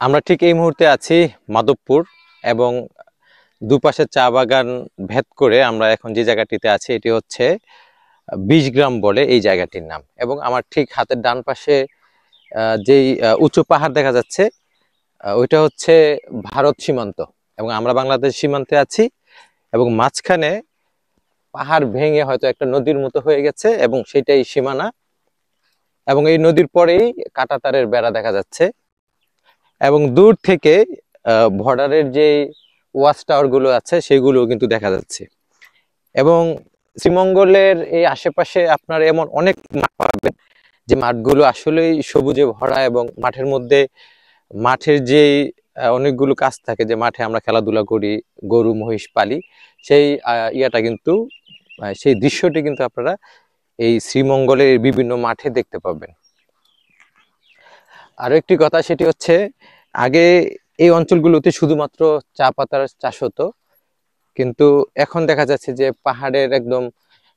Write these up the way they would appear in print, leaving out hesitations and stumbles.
আমরা ঠিক এই মুহূর্তে আছি মাধবপুর এবং দুপাশে চা বাগান ভেদ করে আমরা এখন যে জায়গাটিতে আছি এটি হচ্ছে 20 গ্রাম বলে এই জায়গাটির নাম। এবং আমার ঠিক হাতের ডান পাশে যেই উঁচু পাহাড় দেখা যাচ্ছে ওইটা হচ্ছে ভারত সীমান্ত এবং আমরা বাংলাদেশ সীমান্তে আছি এবং মাঝখানে পাহাড় ভেঙে হয়তো একটা নদীর মতো হয়ে গেছে এবং সেটাই সীমানা এবং এই নদীর পরেই কাঁটাতারের বেড়া দেখা যাচ্ছে এবং দূর থেকে বর্ডারের যে ওয়াচ টাওয়ার গুলো আছে সেগুলো কিন্তু দেখা যাচ্ছে। এবং শ্রীমঙ্গলের এই আশেপাশে আপনার এমন অনেক মাঠ পাবেন যে মাঠগুলো আসলেই সবুজে ভরা এবং মাঠের মধ্যে মাঠের যে অনেকগুলো কাজ থাকে যে মাঠে আমরা খেলাধুলা করি, গরু মহিষ পালি, সেই ইয়াটা কিন্তু সেই দৃশ্যটি কিন্তু আপনারা এই শ্রীমঙ্গলের বিভিন্ন মাঠে দেখতে পাবেন। আরো একটি কথা সেটি হচ্ছে আগে এই অঞ্চলগুলোতে শুধুমাত্র চা পাতার চাষ হতো, কিন্তু এখন দেখা যাচ্ছে যে পাহাড়ের একদম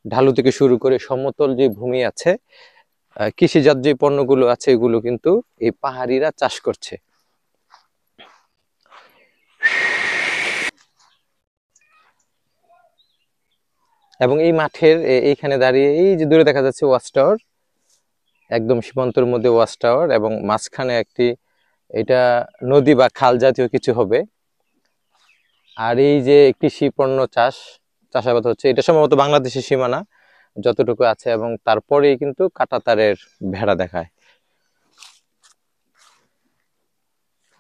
ঢালু থেকে শুরু করে সমতল যে ভূমি আছে, কৃষিজাত যে পণ্যগুলো আছে এগুলো কিন্তু এই পাহাড়িরা চাষ করছে। এবং এই মাঠের এইখানে দাঁড়িয়ে এই যে দূরে দেখা যাচ্ছে ওয়াচ টাওয়ার, একদম সীমান্তের মধ্যে ওয়াচ টাওয়ার এবং মাঝখানে একটি এটা নদী বা খাল জাতীয় কিছু হবে। আর এই যে কৃষি পণ্য চাষাবাদ হচ্ছে, এটা সম্ভবত বাংলাদেশের সীমানা যতটুকু আছে এবং তারপরেই কিন্তু কাঁটাতারের ভেড়া দেখায়।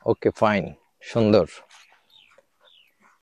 ওকে, ফাইন, সুন্দর।